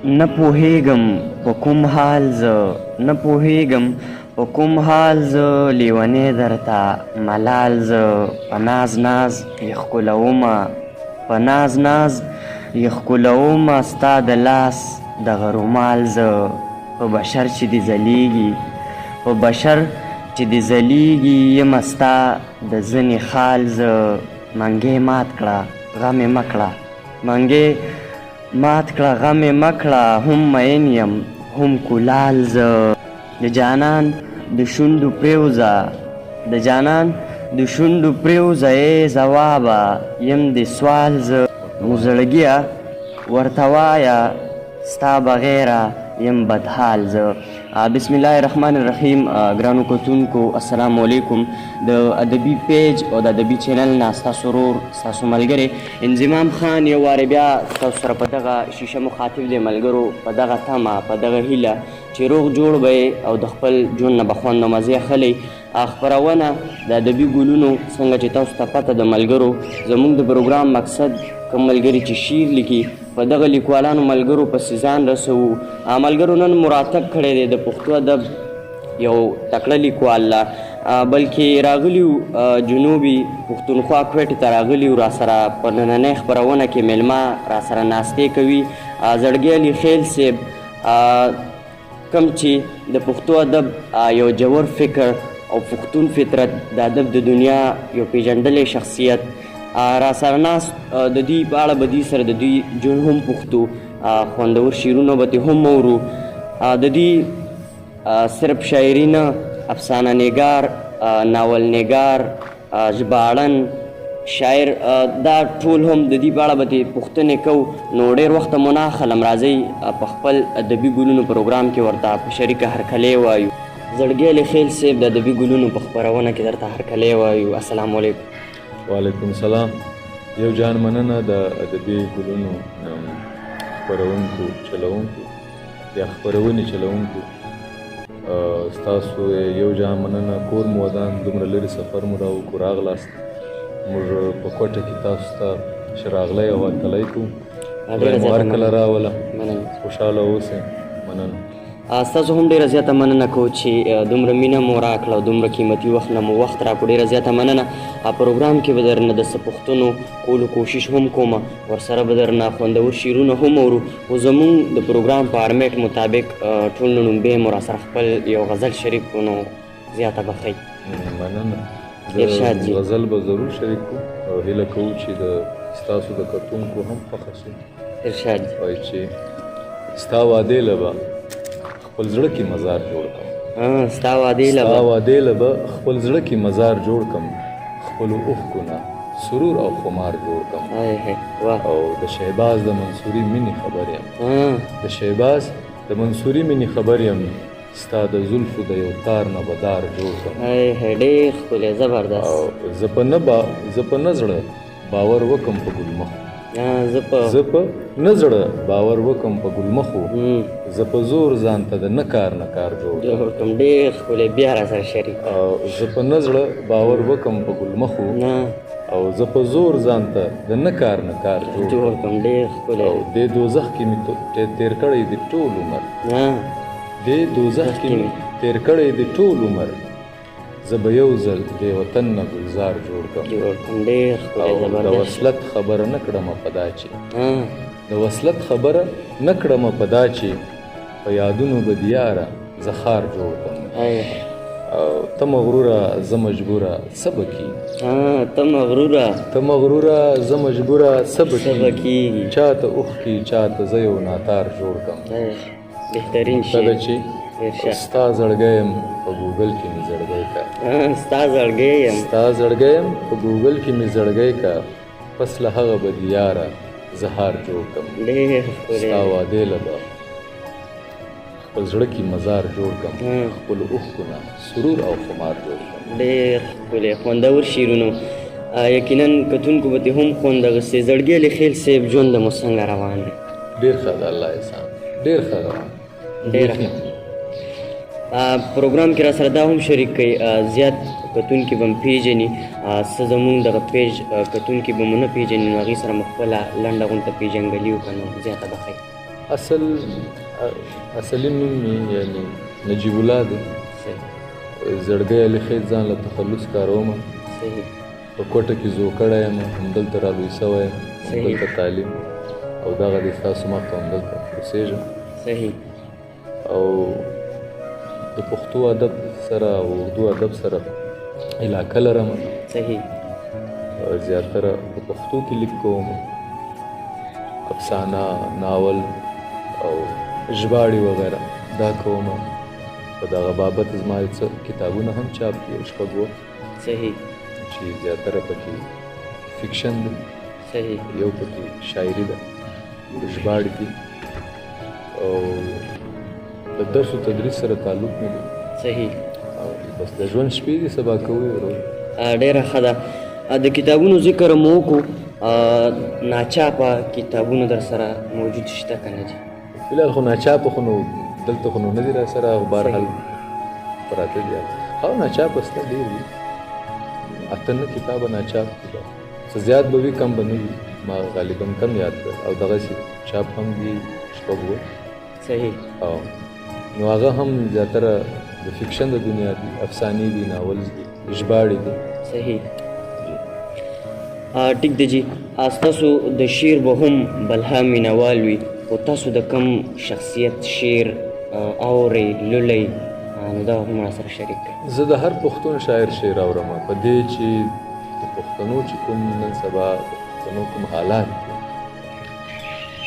نه پوهېږم په کوم حال زه نه پوهېږم په کوم حال زه لیونی درته ملال زه په ناز ناز یې ښکلومه په ناز ناز یې ښکلومه ستا د لاس دغه رومال زه په بشر چې دې ځلیږي په بشر چې دې ځلیږي یمه ستا د ځنې خال زه منګې مات کړه غم یې مه کړه منګې مات کړه غم یې مه کړه هم مین یم هم کولال زه د جانان د شونډو پرېوځه د جانان د شونډو پرېوځه ای ځوابه یم د سوال زه نو زړګیه ورته وایه ستا بغیره یم بدحال زه بسم الله الرحمن الرحیم ګرانو کتونکو السلام علیکم د ادبي پیج او د ادبي چینل نه ستاسو ورور ستاسو ملګری انضمام خان یو وارې بیا تاسو سره په دغه شیشه مخاطب دی ملګرو په دغه تمه په دغه هیله چې روغ جوړ به او د خپل ژوند نه به خوند او مزې اخلئ خپرونه د ادبي ګلونو څنګه چې تاسو ته پته د ملګرو زموږ د پروګرام مقصد کوم ملګري چې شعر لیکي په دغه لیکوالانو ملګرو پسې ځان رسوو ملګرو نن مراتب کړی دی د پښتو ادب یو تکړه لیکوال لا بلکې راغلي جنوبي پښتونخوا کوټې ته راغلي را سره په نننۍ خپرونه کې میلمه را سره ناستې کوي زړګي علي خیل صاحب کوم چې د پښتو ادب یو جوور فکر او پښتون فطرت د ادب د دنیا یو پیژندلی شخصیت را سره ناست د دوی په اړه به دوی سره د دوی ژوند هم پوښتو خوندور شعرونه به ترې هم اورو د دوی صرف شاعري نه افسانه نګار ناول نګار ژباړن شاعر دا ټول هم د دې په اړه به ترې پوښتنې کوو نو ډېر وخته مو نه اخلم راځئ په خپل ادبي ګلونو پروګرام کې ورته په شریکه هرکلی وایو زړګی علي خیل صاحب د ادبي ګلونو په خپرونه کې درته هرکلی وایو السلام علیکم وعلیکم السلام یو جان مننه د ادبي ګلونو خپرونکو چلوونکو یا خپرونې چلوونکو ستاسو یو جان مننه کور مو ودان دومره لرې سفر مو راوکړو راغلاست موږ په کوټه کې تاسو ته چې راغلی او هرکلی کوو خدای مو هرکله راوله خوشحاله اوسئ مننه ستاسو هم ډېره زیاته مننه کوو چې دومره مینه مو راکړه او دومره قیمتي وخت نه مو وخت راکړو ډېره زیاته مننه پروګرام کې به درنه د څه پوښتنو کولو کوشش هم کومه ورسره به درنه خوندور شعرونه هم اورو خو زموږ د پروګرام فارمیټ مطابق ټول لومبی مو راسره خپل یو غزل شریک کړو نو زیاته به ښه مننه ارشاد جي غزل به ضرور شریک کړو او هیله کوو چې د ستاسو د کتونکو هم خوښه شي ارشاد جي وایي چې ستا وعدې له به خپل زړه کې مزار جوړ کړم ستا وعدې له به خپل زړه کې مزار جوړ کړم خپلو اوښکو نه سرور او خمار جوړ کړم او د شهباز د منصوري مینې خبر یم د شهباز د منصوري مینې خبر یم ستا د زلفو د یو تار نه به دار جوړ کړم ډېر ښکلی زبردست او زه په نه زړه باور وکم په ګلمخو زه په نه زړه باور وکم په ګلمخو زه په زور ځان ته د نه کار جوړ کړم ډېر ښکلی بیا را سره شریک زه په نه زړه باور وکم په ګلمخو او زه په زور ځان ته د نه کار جوړ کړم ډېر ښکلی او دې دوزخ کې مې تېر کړی د ټول عمر دې دوزخ کې مې تېر کړی د ټول عمر زه به یو ځل دې وطن نه ګلزار جوړ کړم ډېر ښکلی د وصلت خبره نه کړمه په دا چې د وصلت خبره نه کړمه په دا چې په یادونو به د یاره زه ښار جوړ کړم او ته مغروره زه مجبوره څه به کېږي ته مغروره زه مجبوره څه به کېږي چاته اوښکي چاته زه یو ناتار جوړ کړم بهترین ته ده چې ستا زړګی یم په ګوګل کې مې زړګی کا ستا زړګی یم په ګوګل کې مې زړګی کا پس له هغه به د یاره زه هار جوړ کړم ستا وعدې له به خپل زړه کې مزار جوړ کړم خپلو اوښکو نه سرور او خمار جوړ کړم ډېر ښکلی خوندور شعرونه یقینا کتونکو به ترې هم خوند اخیستی زړګي علي خیل صاحب ژوند مو څنګه روان دی ډېر ښه ده الله احسان ډېر ښه روان ډېر ښه پروګرام کې را سره دا هم شریک کوي زیات کتونکي به م پېژني څه زموږ دغه پیج کتونکي به مو نه پېژني نو هغې سره مو خپله لنډه غونته پېژنګلي وکړه نو زیاته به ښه اصلي نوم مې یعنې نجیب الله دی. زړګی علي خیل ځان له تخلص کارومه. په کوټه کې زوکړی یم، همدلته رالوی سوی یم، همدلته تعلیم او دغه دی ستاسو مخته همدلته اوسېږم. او د پښتو ادب سره او اردو ادب سره علاقه لرم. زیاتره په پښتو کې لیک کوم، افسانه، ناول او ژباړې وغیره دا کوم. په دغه بابت زما څه کتابونه هم چاپ دي، یو شپږ وو، چې زیاتره پکې فکشن دی، یو پکې شاعري ده، ژباړې دي او د درس و تدریس سره تعلق مې دی. او بس د ژوند شپې دي، سبا کوي ورو. ډېره ښه ده. د کتابونو ذکر مو وکړو، ناچاپه کتابونه در سره موجود شته که نه دي؟ فلحال خو ناچاپه خو نو دلته خو نو نه دي را سره، بهرحال پراته دي. او ناچاپه شته، ډېر دي، 8-9 کتابه ناچاپ دي. څه زیات به وي، کم به نه وي، ما غالبا کم یاد کړ. او دغسې چاپ هم دي، شپږ وو. او نو هغه هم زیاتره د فکشن د دنیا دي، افسانې دي، ناول دي، ژباړې دي. ټیک دی جي، ستاسو د شعر به هم بلها مینوال وي، خو تاسو د کوم شخصیت شعر اورئ، لولئ، نو دا هم راسره شریک کړئ. زه د هر پښتون شاعر شعر اورم، په دې چې د پښتنو چې کوم نن سبا د پښتنو کوم حالات دي،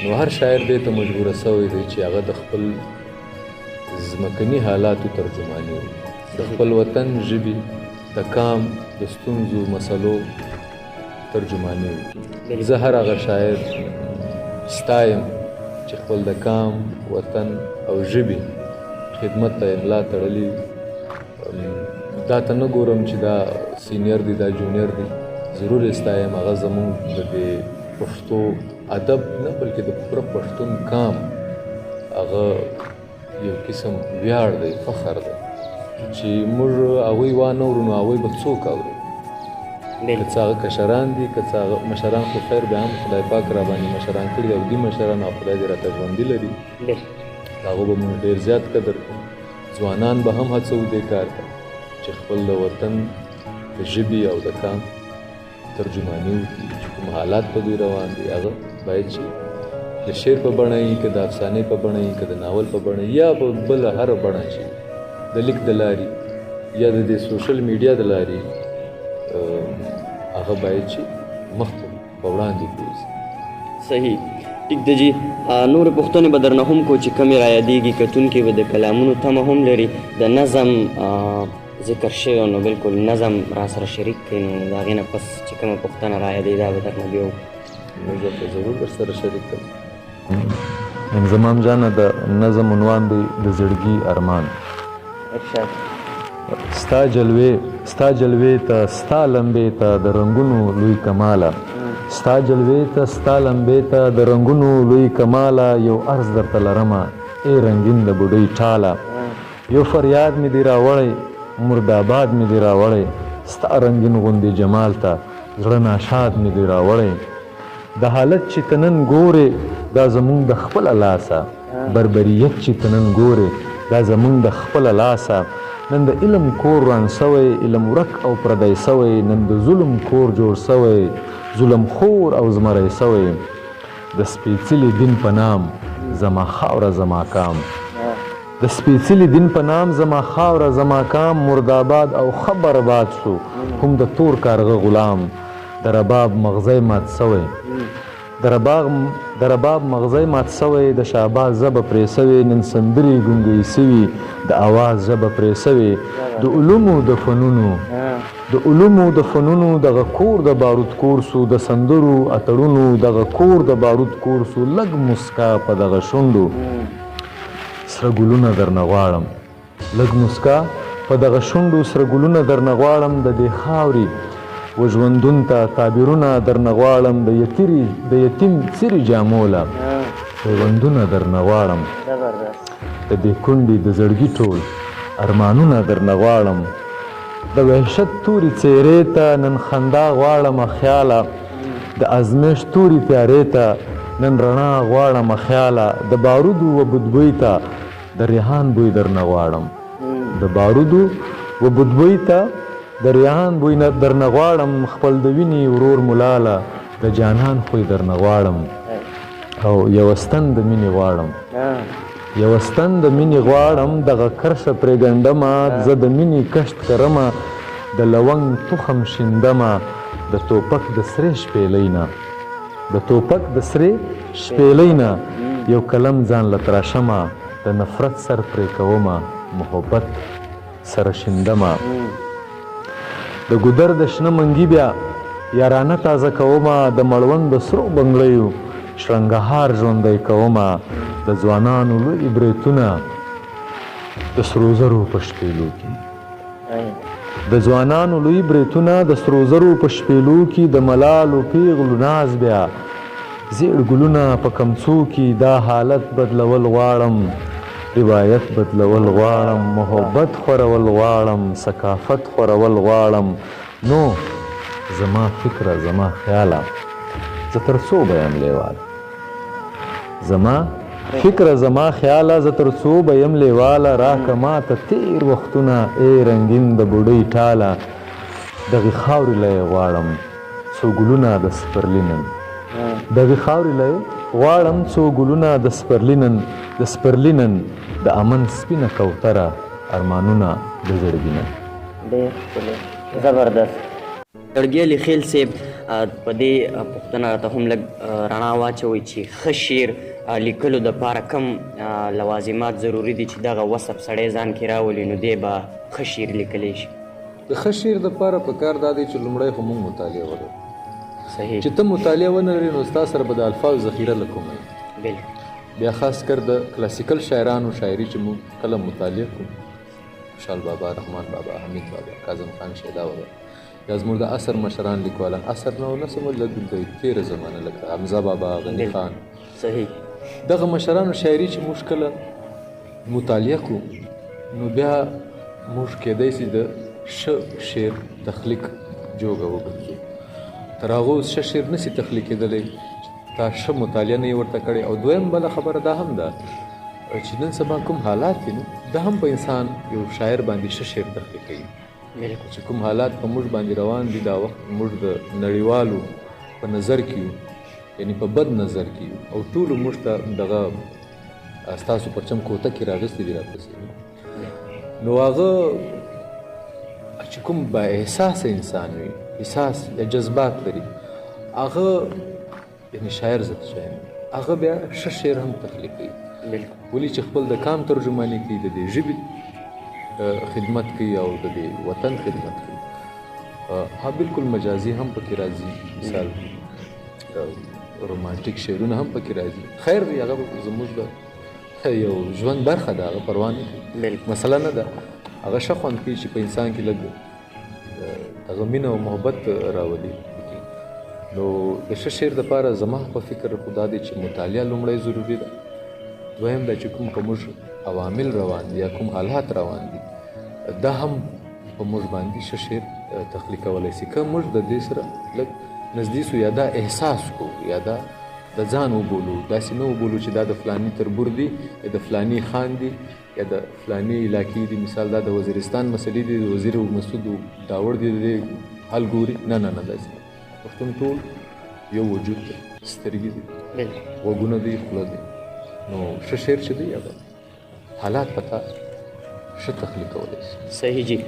نو هر شاعر دې ته مجبوره سوی دی چې هغه د خپل ځمکني حالاتو ترجماني وي، د خپل وطن ژبې، د کام، د ستونزو، مسلو ترجماني وي. زه هر هغه شاعر ستایم چې خپل د کام، وطن او ژبې خدمت ته املا تړلي. دا ته نه ګورم چې دا سینیر دی، دا جونیر دی، ضرور یې ستایم. هغه زموږ د دې پښتو ادب نه بلکې د پوره پښتون کام هغه یو قسم ویاړ دی، فخر دی چې موږ هغوی وانهورو نو هغوی به څوک اوري. که څه هغه کشران دي، که څه هغه مشران، خو خیر بیا هم خدای پاک را باندې مشران کړي او دي مشران، او خدای دې راته ژوندي لري، د هغو به موږ ډېر زیات قدر کوو. ځوانان به هم هڅه و دې کار ته چې خپل د وطن د ژبې او د کام ترجماني وکړي، چې کوم حالات په دوی روان دي هغه باید چې د شعر په بڼه یي، که د افسانې په بڼه یي، که د ناول په بڼه یي، یا په بله هره بڼه چې د لیک د لارې یا د دې سوشل میډیا د لارې هغه باید چې مخته په وړاندې بوځي. صحیح، ټیک دی جي. نورې پوښتنې به درنه هم کو چې کمې را یادېږي، کتونکي به د کلامونو تمه هم لري. د نظم ذکر شوی نو بلکل نظم را سره شریک کړئ، نو د هغې نه پس چې کومه پوښتنه را یادېږي دا به درنه بیا زه به ضرور درسره شریک کړم. انضمام جانه د نظم عنوان دی د زړګي ارمان. ستا جلوې ته، ستا لمبې ته د رنګونو لوی کماله، ستا جلوې ته، ستا لمبې ته د رنګونو لوی کماله، یو عرض درته لرمه ای رنګین د بوډۍ ټاله، یو فریاد مې دی راوړی، مرداباد مې دی راوړی، ستا رنګین غوندې جمال ته زړه ناشاد مې دی راوړی. د حالت چې ته نن ګورې دا زمونږ د خپله لاسه، بربریت چې ته نن ګورې دا زمونږ د خپله لاسه، نن د علم کور ران سوی، علم ورک او پردی سوی، نن د ظلم کور جوړ سوی، ظلم خور او زمری سوی، د سپېڅلي دین په نام زما خاوره زما کام، د سپېڅلي دین په نام زما خاوره زما کام، مرداباد او خبر باد شو کوم د تور کارغه غلام، د رباب مغزی مات سوی، د رباب مغزی مات سوی، د شهباز ژبه پرې سوې، نن سندرې ګونګۍ سوي، د اواز ژبه پرې سوې، د علومو د فنونو دغه کور د بارود کور سو، د سندرو اتړونو دغه کور د بارود کور سو، لږ مسکا په دغه شونډو سره ګلونه درنه غواړم، لږ مسکا په دغه شونډو سره ګلونه درنه غواړم، د دې خاورې و ژوندون ته تعبیرونه درنه غواړم، د یتیم څیرې جاموله پیوندونه درنه غواړم، د دې کونډې د زړګي ټول ارمانونه درنه غواړم، د وحشت تورې څېرې ته نن خندا غواړم خیاله، د ازمېښت تورې تیارې ته نن رڼا غواړم خیاله د بارودو و بدبوی ته د ریحان بوی درنه غواړم د بارودو و بدبوی ته د ریحان بوی درنه غواړم خپل د وینې ورور ملاله د جانان خوی درنه غواړم او یو ستن د مینې غواړم یو ستن د مینې غواړم دغه کرښه پرېږندمه زه د مینې کښت کرمه د لونګ تخم شیندمه د توپک د سرې شپېلۍ نه د توپک د سرې شپېلۍ نه یو قلم ځان له تراشمه د نفرت سر پرې کومه محبت سره شیندمه د ګودر د شنه منګي بیا یارانه تازه کومه د مړوند د سرو بنګړیو شرنګهار ژوندی کومه د ځوانانو لوی بریتونه د سرو زرو په شپېلو کې د ځوانانو لوی بریتونه د سرو زرو په شپېلو کې د ملالو پیغلو ناز بیا زیړ ګلونه په کمڅو کې دا حالت بدلول غواړم روایت بدلول غواړم محبت خورول غواړم ثقافت خورول غواړم نو زما فکره زما خیاله زه تر څو به یم لیواله زما فکره زما خیاله زه تر څو به یم لیواله راکه ماته تیر وختونه ای رنګین د بوډۍ ټاله دغې خاورې له یې غواړم څو ګلونه د سپرلینن دغې خاورې له یې غواړم څو ګلونه د سپرلینن د امن سپینه کوتره ارمانونه د زړګینه. ډېر ښکلی زبردست. زړګي علي خیل صاحب په دې پوښتنه راته هم لږ رڼا واچوئ چې ښه شعر لیکلو دپاره کم لوازمات ضروري دي چې دغه وصف سړی ځان کې راولي نو دی به ښه شعر لیکلی شي؟ د ښه شعر دپاره پکار دا دی چې لومړی خو موږ مطالعه ولرو. صحیح. چې ته مطالعه ونه لرې نو ستا سره به د الفاظو ذخیره له کومه وي. بلکل. بیا خاص کر د کلاسیکل شاعرانو شاعري چې موږ کله مطالعه کوو، خوشحال بابا، رحمان بابا، حمید بابا، کاظم خان شیدا وغیره، یا زموږ د عصر مشران لیکوالان، عصر نه ونسم لږ د تېره زمانه لکه حمزه بابا، غني خان، صحیح، دغه مشرانو شاعري چې موږ کله مطالعه کوو نو بیا موږ کیدای شي د ښه شعر تخلیق جوګه وګرځو. تر هغه اوس ښه شعر نشي تخلیق کېدلی، تا ښه مطالعه نه یې ورته کړې. او دویم بله خبره دا هم ده چې نن سبا کوم حالات دي نو دا هم په انسان یو شاعر باندې ښه شعر تخلیق کوي. چې کوم حالات په موږ باندې روان دي دا وخت موږ د نړیوالو په نظر کې یو، یعنی په بد نظر کې یو، او ټولو موږ ته دغه ستاسو پرچم کوته کې راغستې دي راپسې. نو هغه چې کوم با احساس انسان وي، احساس یا جذبات لري، هغه یعنی شاعر ذات شاعر هغه بیا ښه شعر هم تخلیق کوي. ولې چې خپل د کام ترجماني کوي، د دې ژبې خدمت کوي او د دې وطن خدمت کوي. ها بالکل مجازي هم پکې راځي، مثال رومانټیک شعرونه هم پکې راځي. خیر دی هغه زموږ د یو ژوند برخه ده، هغه پروا نه کوي، مسله نه ده. هغه ښه خوند کوي چې په انسان کې لږ هغه مینه او محبت راولي. نو د ښه شعر دپاره زما په فکر خو دا دی چې مطالعه لومړی ضروري ده. دویم دا چې کوم په موږ عوامل روان دي یا کوم حالات روان دي دا هم په موږ باندې ښه شعر تخلیقولی شي. که موږ د دې سره لږ نږدې سو یا دا احساس کو یا دا د ځان وبولو، داسې نه وبولو چې دا د فلاني تربور دي یا د فلاني خان دي یا د فلاني علاقې دي، مثال دا د وزیرستان مسلې دي، د وزیر مسعود داوړ دي، د دې حل ګوري. نه نه نه، داسې پښتون ټول یو وجود دی، سترګې دي، غوږونه دي، خوله دي. نو ښه شعر چې دی هغه حالات پته ښه تخلیق کولی شي. صحیح جي.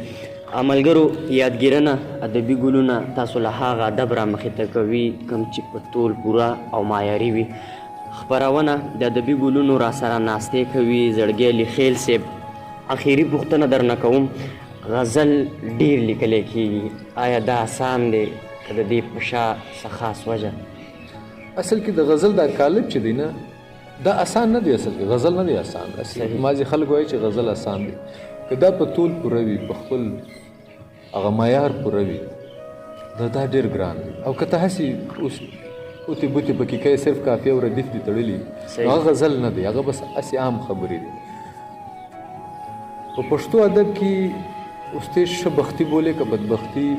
ملګرو، یادګیرنه ادبي ګلونه تاسو له هغه ادب را مخې ته کوي کوم چې په ټول پوره او معیاري وي. خپرونه د ادبي ګلونو را سره ناستې کوي زړګي علي خیل صاحب. اخیري پوښتنه درنه کوم، غزل ډیر لیکلی کېږي، آیا دا آسان دی که د دې په شا څه خاص وجه؟ اصل کې د غزل دا کالب چې دی نه دا آسان نه دی. اصل کې غزل نه دی آسان. بعضې خلک وایي چې غزل آسان دی. که دا په طول پوره وي، په خپل هغه معیار پوره وي، دا ډېر ګران دی. او که ته هسې اوس اوتې بوتې پکې کوې، صرف کافیه او ردیف دي تړلي، نو هغه غزل نه دی، هغه بس هسې عام خبرې دي. په پښتو ادب کې اوس ته ښه بختي بولې که بدبختي،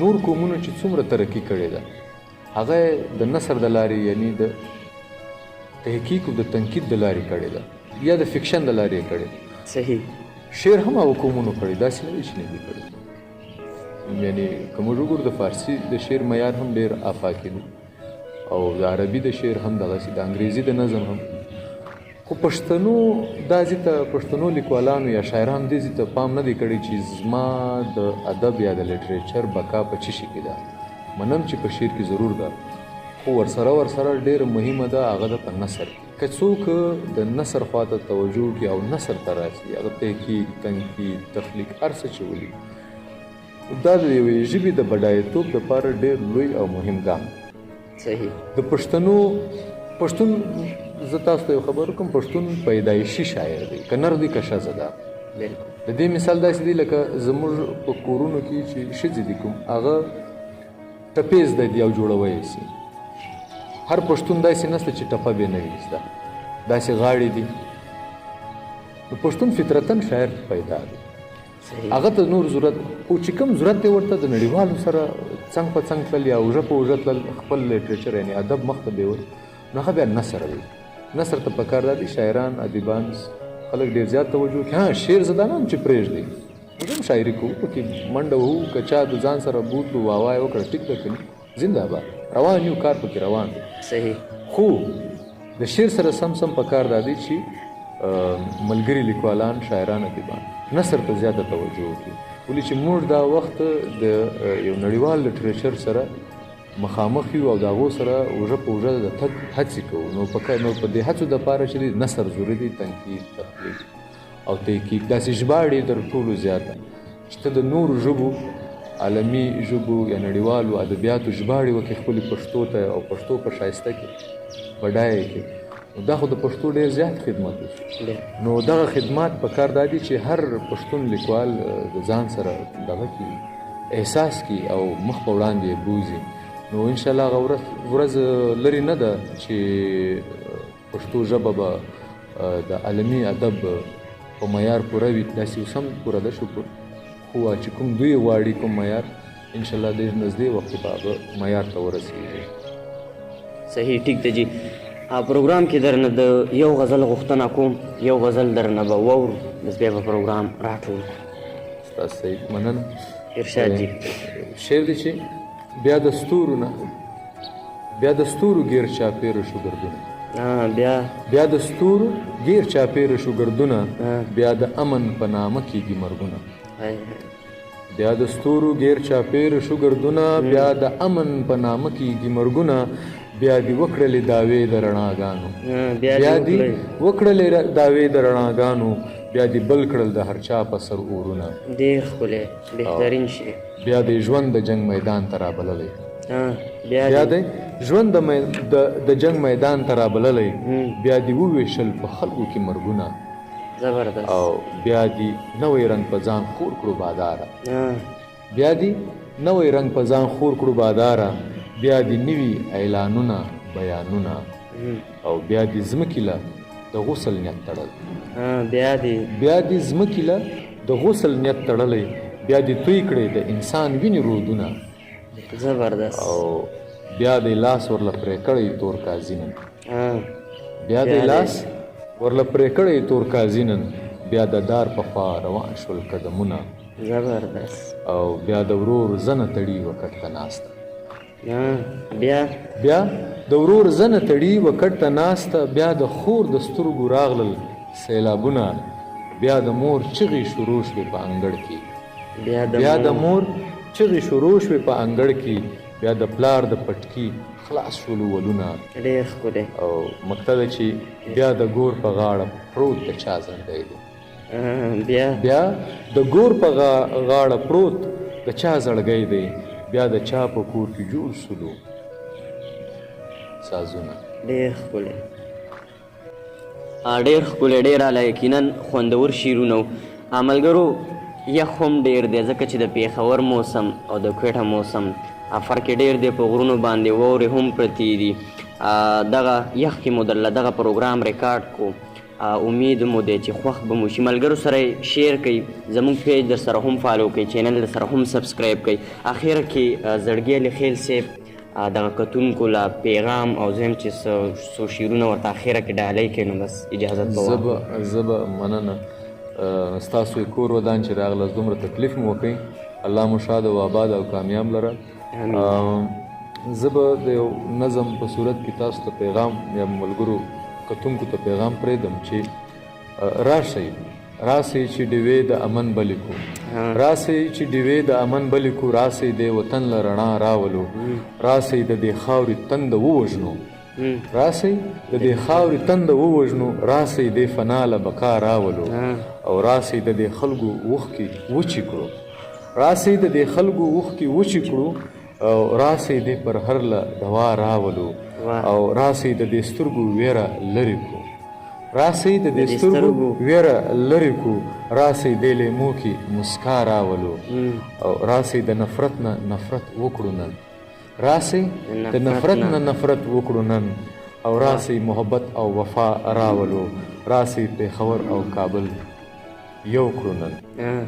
نور قومونو چې څومره ترقي کړې ده هغه د نثر د لارې، یعنی د تحقیق او د تنقید د لارې کړې ده یا د فکشن د لارې کړې ده. صحیح. شعر هم هغو قومونو کړی، داسې نه دی چې نه دي کړی. یعنې که موږ وګورو د فارسي د شعر معیار هم ډېر آفاقي دی او د عربي د شعر هم دغسې، د انګریزي د نظم هم. خو پښتنو دا ځي ته پښتنو لیکوالانو یا شاعرانو دې ځي ته پام نه دی کړی چې زما د ادب یا د لیټریچر بقا په څه شي کې ده. منم چې په شعر کې ضرور ده، خو ورسره ډېره مهمه ده هغه ده په نثر کې. که څوک د نثر خواته توجه وکړي او نثر ته راسي، هغه تحقیق، تنقید، تخلیق، هر څه چې ولي، دا د یوې ژبې د بډایه‌توب دپاره ډېر لوی او مهم ګام. صحیح. د پښتون زه تاسو ته یو خبر وکړم، پښتون پیدایشي شاعر دی، که نر دی که ښځه ده. د دې مثال داسې دی لکه زموږ په کورونو کې چې ښځې دي کوم، هغه ټپیز دی او جوړوی یې سي. هر پښتون داسې نسته چې ټپه بې نه وي زده، داسې غاړې دي. نو پښتون فطرتاً شاعر پیدا دی، هغه ته نور ضرورت، خو چې کوم ضرورت دی ورته د نړیوالو سره څنګ په څنګ تلل یا اوږه په اوږه تلل، خپل لیټریچر یعنې ادب مخ ته بیول، نو هغه بیا نثر دی. نثر ته پکار دا دي شاعران، ادیبان، خلک ډېر زیات توجه وکړي. ها شعر زه دا نه یم چې پرېږدئ، موږ هم شاعري کوو، پکې منډه وهو، که چا د ځان سره بوتلو واوا یې وکړه ټیک ده، که نه زنده باد روان یو، کار پکې روان دی. صحیح. خو د شعر سره سم پکار دا دی چې ملګري لیکوالان، شاعران، ادیبان نثر ته زیاته توجه وکړي، ولې چې موږ دا وخت د یو نړیوال لیټریچر سره مخامخ یو او د هغو سره اوږه په اوږه د تګ هڅې کوو. نو په دې هڅو دپاره چې نثر ضروري دی، تنقید، تخلیق او تحقیق، داسې ژباړې تر ټولو زیاته چې ته د نورو ژبو، عالمي ژبو یا نړیوالو ادبیاتو ژباړې وکړې خپلې پښتو ته او پښتو په ښایسته کې بډایه کړې. نو دا خو د پښتو ډېر زیات خدمت وشو. نو دغه خدمات پکار دا دي چې هر پښتون لیکوال د ځان سره دغه کړي، احساس کړي او مخ په وړاندې بوځي. نو انشاءالله هغه ورځ لرې نه ده چې پښتو ژبه به د عالمي ادب په معیار پوره وي. داسې اوس هم پوره ده شکر، خو چې کوم دوی غواړي کوم معیار، انشاءالله ډېر نږدې وخت کې به هغه معیار ته ورسېږي. صحیح، ټیک ده جي. پروګرام کې درنه د یو غزل غوښتنه کوم، یو غزل درنه به واورو، بس بیا به پروګرام راټول کړو. استاد صحیح، مننه. ارشاد جي. شعر دی چې بیا د ستورو نه، بیا د ستورو ګیر چاپېره شو ګردونه، بیا د ستورو ګیر چاپېره شو ګردونه، بیا د امن په نامه کېږي مرګونه. بیا د ستورو ګیر چاپېره شو ګردونه، بیا د امن په نامه کېږي مرګونه، بیا دې وکړلې دعوې د رڼاګانو، بیا دې وکړلې دعوې د رڼاګانو، بیا دې بل کړل د هر چا په سر اورونه. ډېر ښکلی، بهترین شعر. بیا دې ژوند د جنګ میدان ته رابللی، بیا دې ژوند د جنګ میدان ته رابللی، بیا دې وویشل په خلکو کې مرګونه. زبردست. او بیا دې نوی رنګ په ځان خور کړو باداره، بیا دې نوی رنګ په ځان خور کړو باداره، بیا دې نوي اعلانونه، بیانونه، او بیا دې ځمکې له د غسل نیت تړل، بیا دې ځمکې له د غسل نیت تړلی، بیا دې توی کړی د انسان وینې رودونه. زبردست. او بیا دې لاس ورله پرې کړی تور کازینن، بیا دې لاس ورله پرې کړی تور کازینن، بیا د دار په خوا روان شول قدمونه. زبردست. او بیا د ورور زنه تړي وکټ ته ناسته، بیا د ورور زنه تړي وکټ ته ناسته، بیا د خور د سترګو راغلل سیلابونه، بیا د مور چغې شروع شوې په انګړ کې، بیا د مور چغې شروع شوې په انګړ کې، بیا د پلار د پټکي خلاص شول ولونه. ډېر ښکلی. او مقصد چې بیا د ګور په غاړه پروت د چا زړګی دی، بیا د ګور په غاړه پروت د چا زړګی دی، بیا د چا په کور کې جوړ شولو سازونه. ډېر ښکلی، ډېر ښکلی، ډېر اعلی، یقیناً خوندور شعرونه و. ملګرو یخ هم ډېر دی ځکه چې د پېښور موسم او د کوټه موسم فرق یې ډېر دی، په غرونو باندې واورې هم پرتې دي. دغه یخ کې مو درله دغه پروګرام ریکارډ کو، امید مو دی چې خوښ به مو شي. ملګرو سره شیر کوئ، زموږ پیج در سره هم فالو کوئ، چینل در سره هم سبسکرایب کوئ. اخر کې زړګي علي خیل صاحب دغه کتونکو له پیغام او زه هم چې څو شعرونه ورته اخره کې ډالۍ کړئ نو بس اجازت به زه به مننه ستاسو یې کور ودان چې راغلاست دومره تکلیف مو وکړئ الله مو شاد او آباد او کامیاب لره زه به د یو نظم په صورت کې تاسو ته پیغام یا ملګرو کتونکو ته پیغام پرېږدم چې راسئ چې ډیوې د امن بلې کو راسئ چې ډیوې د امن بلې کو راسئ د وطن له رڼا راولو راسئ د دې خاورې تنده ووژنو راسئ د دې خاورې تنده ووژنو راسئ د فنا له بقا راولو او راسئ د دې خلکو اوښکې وچې کړو راسئ د دې خلکو اوښکې وچې کړو او راسئ د پر هر له دوا راولو او راسئ د دې سترګو ویره لرې کړو راسئ د دې سترګو ویره لرې کړو راسئ دې لیمو کې مسکا راولو او راسئ د نفرت نه نفرت وکړو نن راسئ د نفرت نه نفرت وکړو نن او راسئ محبت او وفا راولو راسئ پېښور او کابل یو کړو نن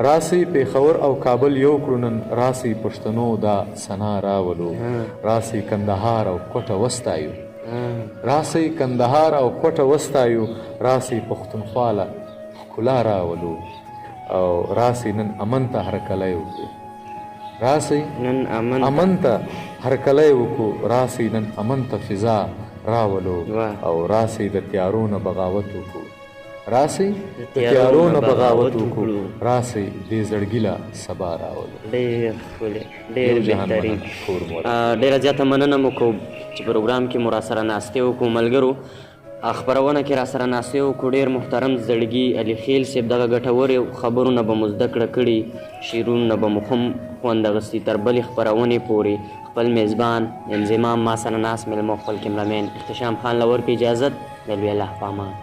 راسئ پېښور او کابل یو کړو نن راسئ پښتنو دا ثنا راولو راسئ کندهار او کوټه وستایو راسئ کندهار او کوټه وستایو راسئ پښتونخوا له ښکلا راولو او راسئ نن امن ته هرکلی وکړو راسئ نن امن ته هرکلی وکړو راسئ نن امن ته فضا راولو او راسئ د تیارو نه بغاوت وکړو راسئ د تیارو نه بغاوت وکړو راسئ دې زړګي له سبا راولو ډېر ښکلی ډېر بهترین ډېره زیاته مننه مو کوو چې پروګرام کې مو راسره ناستې وکړو ملګرو خپرونه کې راسره ناستې وکړو ډېر محترم زړګي علي خیل صاحب دغه ګټورې خبرونه به مو زده کړه کړي شعرونه به مو هم خوند اخیستي تر بلې خپرونې پورې خپل میزبان انضمام ما سره ناست میلمه خپل کیمرامین احتشام خان له ورکړي اجازت د لوی الله په امان